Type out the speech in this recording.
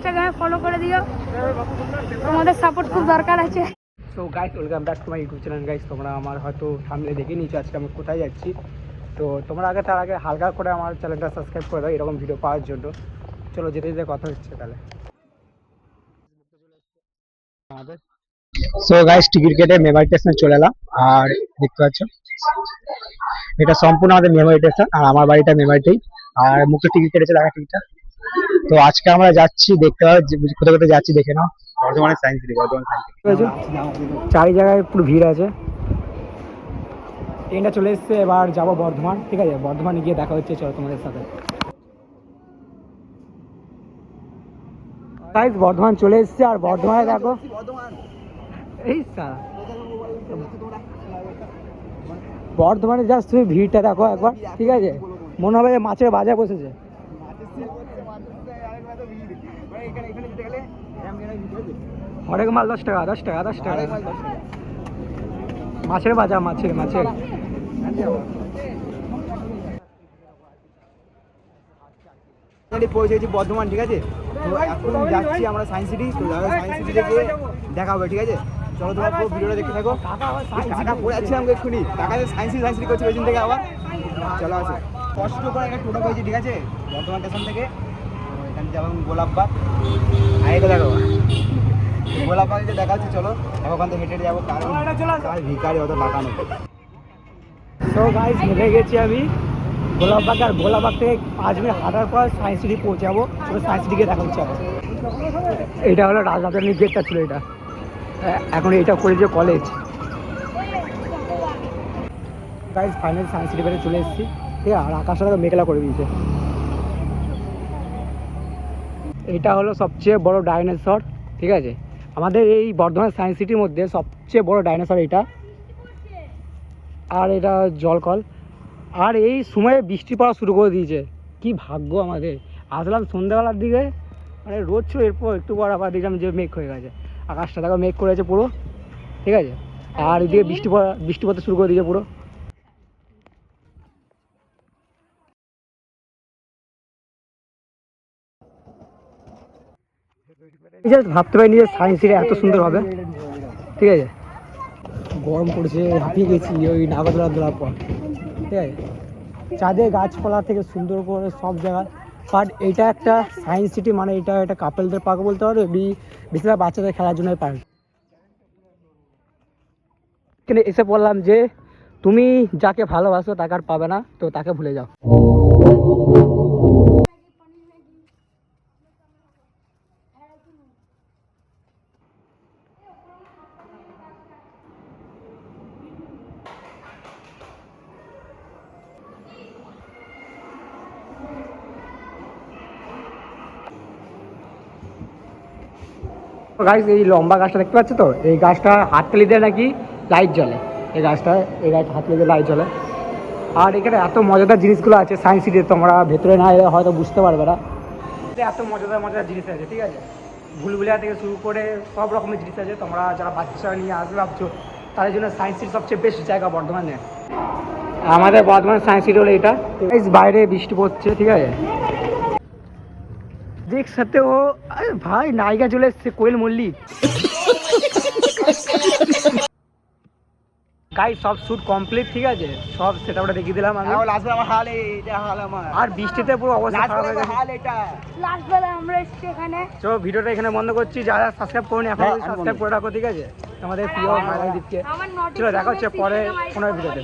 ইনস্টাগ্রামে ফলো করে দিও, তোমাদের সাপোর্ট খুব দরকার আছে। So guys, welcome back to my YouTube channel. Guys, তোমরা আমার হয়তো সামনে দেখে নিয়েছো আজকে আমি কোথায় যাচ্ছি। তো তোমরা তার আগে হালকা করে আমার চ্যানেলটা সাবস্ক্রাইব করে দাও এরকম ভিডিও পাওয়ার জন্য। চলো যেতে যেতে কথা হচ্ছে তাহলে। সো গাইস, টিকিট কেটে মেমারি স্টেশনে চলে এলাম। আর দেখতে পাচ্ছ এটা সম্পূর্ণ আমাদের মেমারি স্টেশন, আর আমার বাড়িটা মেমারিতেই। আর মুখে টিকিট কেটেছে, দেখা টিকিটটা। তো আজকে আমরা যাচ্ছি, দেখতে পাবো কোথায় কোথায় যাচ্ছি দেখে নাও। বর্ধমানের সায়েন্স সিটি, চারি জায়গায় পুরো ভিড় আছে। ট্রেনটা চলে এসছে, এবার যাবো বর্ধমান। ঠিক আছে, বর্ধমানে গিয়ে দেখা হচ্ছে, চলো তোমাদের সাথে। গাইস, বর্ধমান চলে এসছে, আর বর্ধমানে দেখো এই বর্ধমানে জাস্ট তুমি ভিড়টা দেখো একবার। ঠিক আছে, মনে হবে মাছের বাজার বসেছে। হরেক মাল 10 টাকা 10 টাকা 10 টাকা। মাছের বাজার, মাছের পৌঁছেছি বর্ধমান। ঠিক আছে, তো এখন যাচ্ছি আমরা সায়েন্স সিটি। তো সায়েন্স সিটি থেকে দেখা হবে। ঠিক আছে, চলো তোমার পুরো ভিডিওটা দেখতে থাকো। টাকা পড়ে যাচ্ছে আমাকে এক্ষুনি, টাকা সায়েন্স সিটি করছি ওই দিন থেকে আবার। চলো আছে কষ্ট করে একটা টোটো পেয়েছি। ঠিক আছে, বর্ধমান স্টেশন থেকে এখানে যাবো গোলাপবাগ। আগে দেখো গোলাপবাগে দেখা হচ্ছে। চলো ওখান থেকে হেঁটে যাবো, কারণ ভিকারি অত টাকা নেই। তো গাইস, হেঁটে গেছি আমি গোলাপবাগ, আর গোলাপবাগ থেকে 5 মিনিট হাঁটার পর সায়েন্স সিটি পৌঁছাবো। চলো সায়েন্স সিটিকে দেখা হচ্ছে আবার। এটা হলো রাজধানী গেটটা ছিল এটা, এখন এটা করেছে college. Guys, final science city বেড়ে চলে এসেছি। ঠিক আছে, আর আকাশটা মেঘলা করে দিয়েছে। এটা হলো সবচেয়ে বড় ডাইনোসর। ঠিক আছে, আমাদের এই বর্ধমান সায়েন্স সিটির মধ্যে সবচেয়ে বড় ডাইনোসর এটা। আর এটা জলকল। আর এই সময়ে বৃষ্টি পড়া শুরু করে দিয়েছে, কি ভাগ্য আমাদের। আসলাম সন্ধ্যাবেলার দিকে, মানে রোদ ছিল, এরপর একটু পর আবার দেখলাম যে মেঘ হয়ে গেছে। আকাশটা দেখো মেঘ করেছে পুরো। ঠিক আছে, আর এদিকে বৃষ্টি পড়তে শুরু করে দিয়েছে পুরো। ভাবতে পারিনি যে সায়েন্স সিটি এত সুন্দর হবে। ঠিক আছে, গরম পড়েছে, হাঁপিয়ে গেছি ওই নাগরদোলা দোলার পর। ঠিক আছে, চাঁদে গাছপালা থেকে সুন্দর করে সব জায়গায়। বাট এটা একটা সায়েন্স সিটি, মানে এটা একটা কাপেলদের পার্ক বলতে পারো, বেশিরভাগ বাচ্চাদের খেলার জন্য পার্ক। এখানে এসে বললাম যে তুমি যাকে ভালোবাসো তাকে আর পাবে না, তো তাকে ভুলে যাও। গাছ, এই লম্বা গাছটা দেখতে পাচ্ছ তো, এই গাছটা হাততালি দিয়ে নাকি লাইট জ্বলে। এই গাছটা হাততালি দিয়ে লাইট জ্বলে। আর এখানে এত মজাদার জিনিসগুলো আছে সায়েন্স সিটিতে, তোমরা ভেতরে না এলে হয়তো বুঝতে পারবে না। এত মজাদার জিনিস আছে। ঠিক আছে, ভুলভুলিয়া থেকে শুরু করে সব রকমের জিনিস আছে। তোমরা যারা বাচ্চা নিয়ে আসবে ভাবছো, তাদের জন্য সায়েন্স সিটি সবচেয়ে বেস্ট জায়গা বর্ধমানে। আমাদের বর্ধমান সায়েন্স সিটি হলো এটা। বাইরে বৃষ্টি পড়ছে। ঠিক আছে, দেখ সাথে ও ভাই নায়িকা চলে এসছে, কোয়েল মল্লিক। গাইস, সব শুট কমপ্লিট। ঠিক আছে, সব সেটআপটা দেখিয়ে দিলাম আমি। আর বৃষ্টিতে পুরো অবস্থা খারাপ হয়ে গেছে। লাস্ট বেলা আমরা এসেছি এখানে। চলো ভিডিওটা এখানে বন্ধ করছি। যারা সাবস্ক্রাইব করুন এখন সাবস্ক্রাইব করে রাখো। ঠিক আছে, আমাদের প্রিয় মায়াদীপকে। চলো দেখা হচ্ছে পরে কোনো ভিডিওতে।